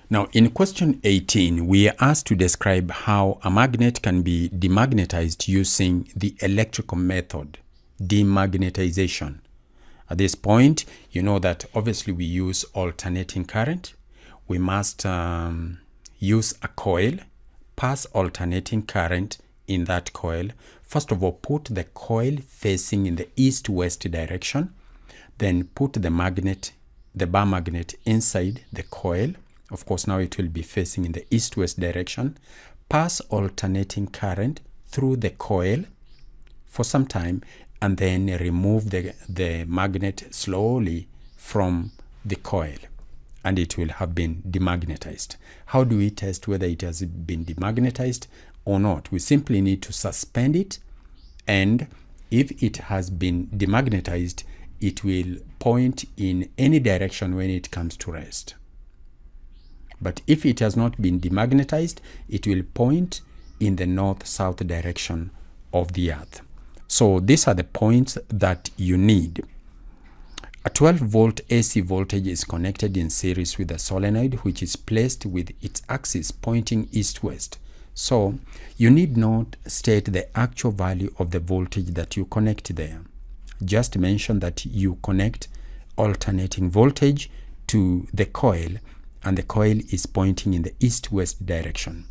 Now, in question 18, we are asked to describe how a magnet can be demagnetized using the electrical method, demagnetization. At this point, you know that obviously we use alternating current. We must use a coil, pass alternating current in that coil. First of all, put the coil facing in the east-west direction. Then put the bar magnet inside the coil. Of course, now it will be facing in the east-west direction. Pass alternating current through the coil for some time, and then remove the magnet slowly from the coil, and it will have been demagnetized. How do we test whether it has been demagnetized or not? We simply need to suspend it, and if it has been demagnetized, it will point in any direction when it comes to rest. But if it has not been demagnetized, it will point in the north-south direction of the earth. So these are the points that you need. A 12-volt AC voltage is connected in series with a solenoid, which is placed with its axis pointing east-west. So you need not state the actual value of the voltage that you connect there. Just mention that you connect alternating voltage to the coil, and the coil is pointing in the east-west direction.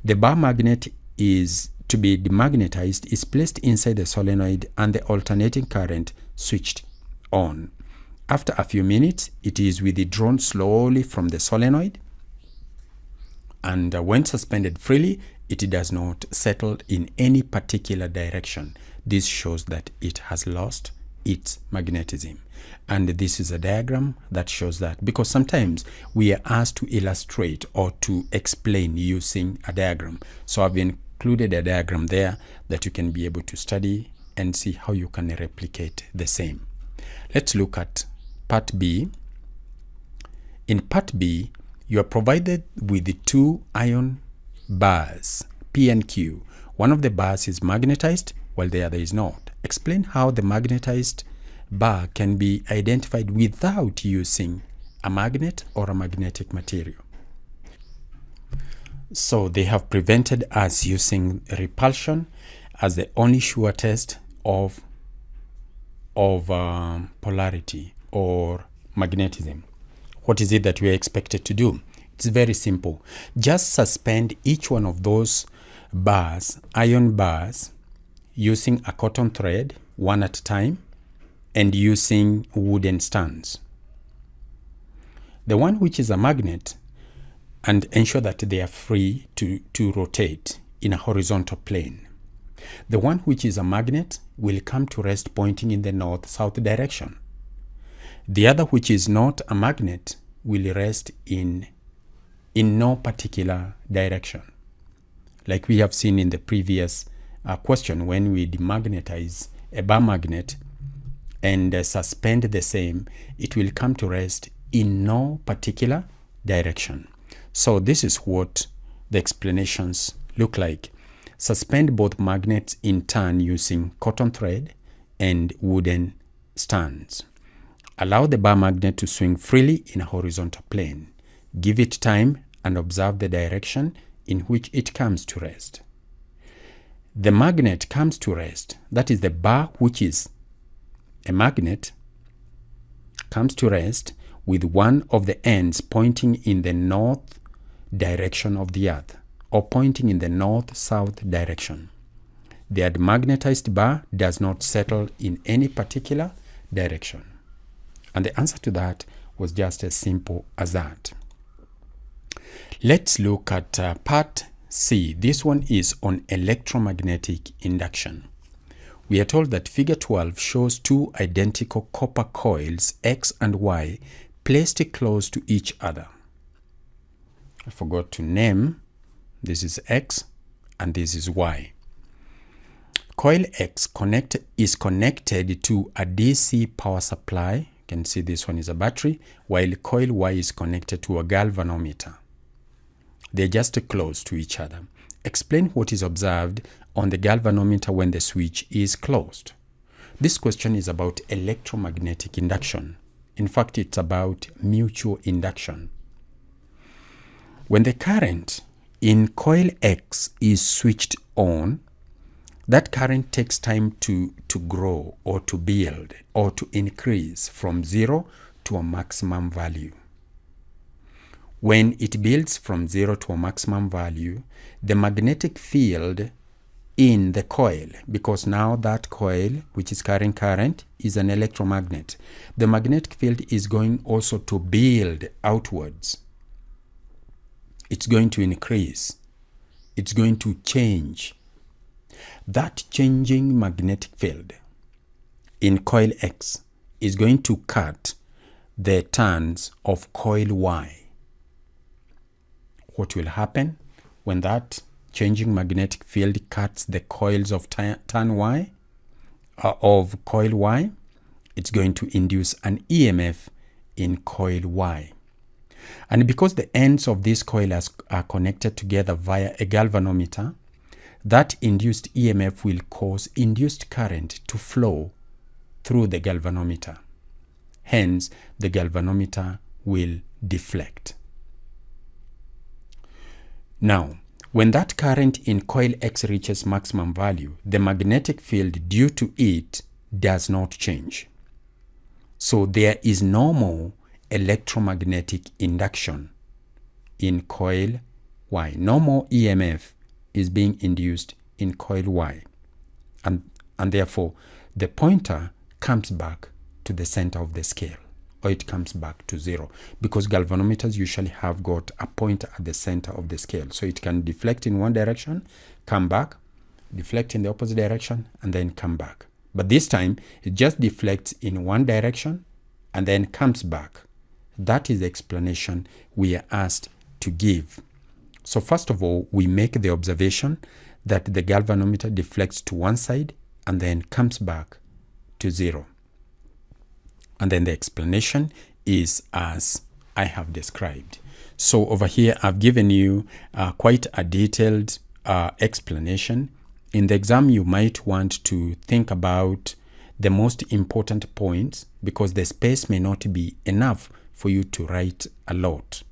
The bar magnet is to be demagnetized is placed inside the solenoid and the alternating current switched on. After a few minutes, it is withdrawn slowly from the solenoid, and when suspended freely, it does not settle in any particular direction. This shows that it has lost its magnetism. And this is a diagram that shows that, because sometimes we are asked to illustrate or to explain using a diagram. So I've included a diagram there that you can be able to study and see how you can replicate the same. Let's look at part B. In part B, you are provided with two iron bars, P and Q. One of the bars is magnetized while the other is not. Explain how the magnetized bar can be identified without using a magnet or a magnetic material. So they have prevented us using repulsion as the only sure test of polarity or magnetism. What is it that we are expected to do? It's very simple. Just suspend each one of those bars, iron bars, using a cotton thread, one at a time, and using wooden stands. The one which is a magnet, and ensure that they are free to rotate in a horizontal plane. The one which is a magnet will come to rest pointing in the north-south direction. The other, which is not a magnet, will rest in no particular direction. Like we have seen in the previous question, when we demagnetize a bar magnet and suspend the same, it will come to rest in no particular direction. So this is what the explanations look like. Suspend both magnets in turn using cotton thread and wooden stands. Allow the bar magnet to swing freely in a horizontal plane. Give it time and observe the direction in which it comes to rest. The magnet comes to rest, that is the bar, which is a magnet, comes to rest with one of the ends pointing in the north direction of the earth, or pointing in the north-south direction. The demagnetized bar does not settle in any particular direction. And the answer to that was just as simple as that. Let's look at part C. This one is on electromagnetic induction. We are told that figure 12 shows two identical copper coils, X and Y, placed close to each other. I forgot to name. This is X and this is Y. Coil X is connected to a DC power supply. You can see this one is a battery, while coil Y is connected to a galvanometer. They're just close to each other. Explain what is observed on the galvanometer when the switch is closed. This question is about electromagnetic induction. In fact, it's about mutual induction. When the current in coil X is switched on, that current takes time to grow or to build or to increase from 0 to a maximum value. When it builds from 0 to a maximum value, the magnetic field in the coil, because now that coil, which is carrying current, is an electromagnet, the magnetic field is going also to build outwards. It's going to increase. It's going to change. That changing magnetic field in coil X is going to cut the turns of coil Y. What will happen when that changing magnetic field cuts the coils of turn Y, of coil Y? It's going to induce an EMF in coil Y. And because the ends of this coil are connected together via a galvanometer, that induced EMF will cause induced current to flow through the galvanometer. Hence, the galvanometer will deflect. Now, when that current in coil X reaches maximum value, the magnetic field due to it does not change. So there is no more electromagnetic induction in coil Y. No more EMF is being induced in coil Y. And therefore, the pointer comes back to the center of the scale, or it comes back to 0, because galvanometers usually have got a pointer at the center of the scale. So it can deflect in one direction, come back, deflect in the opposite direction, and then come back. But this time, it just deflects in one direction and then comes back. That is the explanation we are asked to give. So first of all, we make the observation that the galvanometer deflects to one side and then comes back to 0. And then the explanation is as I have described. So over here, I've given you quite a detailed explanation. In the exam, you might want to think about the most important points, because the space may not be enough for you to write a lot.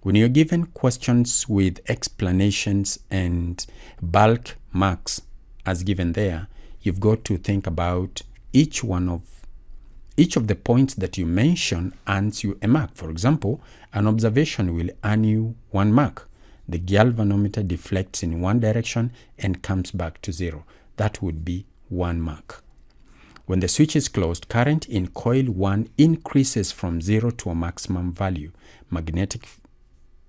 When you're given questions with explanations and bulk marks as given there, you've got to think about each of the points that you mention earns you a mark. For example, an observation will earn you 1 mark. The galvanometer deflects in one direction and comes back to 0. That would be 1 mark. When the switch is closed, current in coil 1 increases from 0 to a maximum value. Magnetic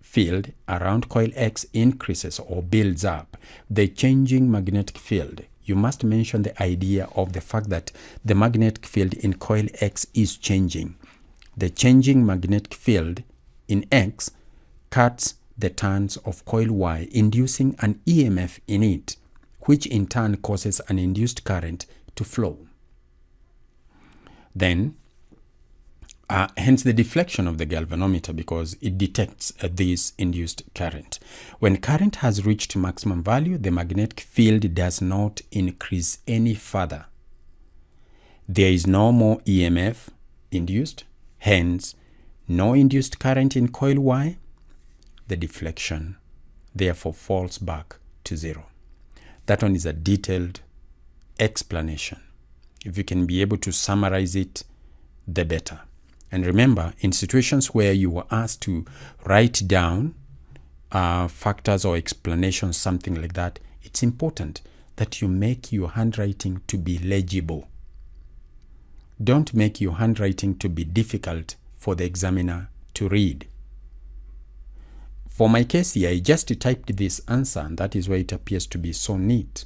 field around coil X increases or builds up. The changing magnetic field, you must mention the idea of the fact that the magnetic field in coil X is changing. The changing magnetic field in X cuts the turns of coil Y, inducing an EMF in it, which in turn causes an induced current to flow. Then, hence the deflection of the galvanometer, because it detects this induced current. When current has reached maximum value, the magnetic field does not increase any further. There is no more EMF induced, hence no induced current in coil Y. The deflection therefore falls back to 0. That one is a detailed explanation. If you can be able to summarize it, the better. And remember, in situations where you were asked to write down factors or explanations, something like that, it's important that you make your handwriting to be legible. Don't make your handwriting to be difficult for the examiner to read. For my case here, I just typed this answer, and that is why it appears to be so neat.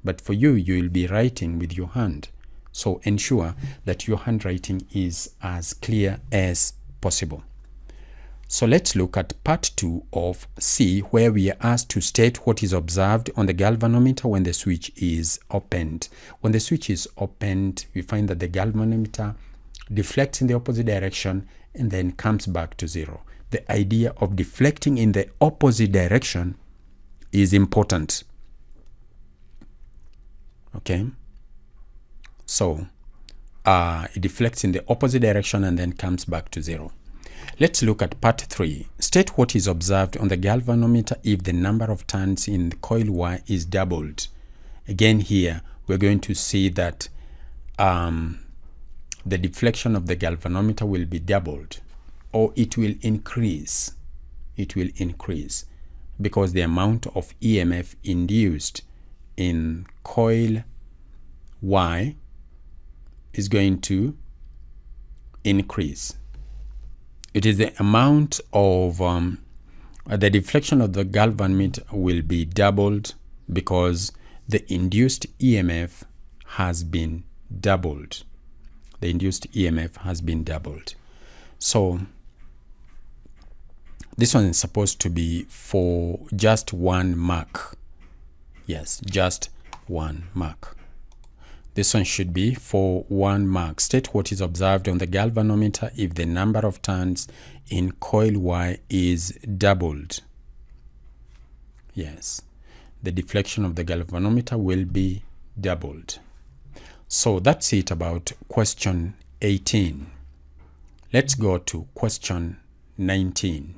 But for you, you will be writing with your hand. So ensure that your handwriting is as clear as possible. So let's look at part 2 of C, where we are asked to state what is observed on the galvanometer when the switch is opened. When the switch is opened, we find that the galvanometer deflects in the opposite direction and then comes back to 0. The idea of deflecting in the opposite direction is important. Okay? So, it deflects in the opposite direction and then comes back to 0. Let's look at part 3, State what is observed on the galvanometer if the number of turns in coil Y is doubled. Again here, we're going to see that the deflection of the galvanometer will be doubled, or it will increase. It will increase because the amount of EMF induced in coil Y is going to increase. It is the amount of the deflection of the galvanometer will be doubled because the induced EMF has been doubled. The induced EMF has been doubled. So this one is supposed to be for just 1 Mach. Yes, just 1 Mach. This one should be for 1 Mach. State what is observed on the galvanometer if the number of turns in coil Y is doubled. Yes, the deflection of the galvanometer will be doubled. So that's it about question 18. Let's go to question 19.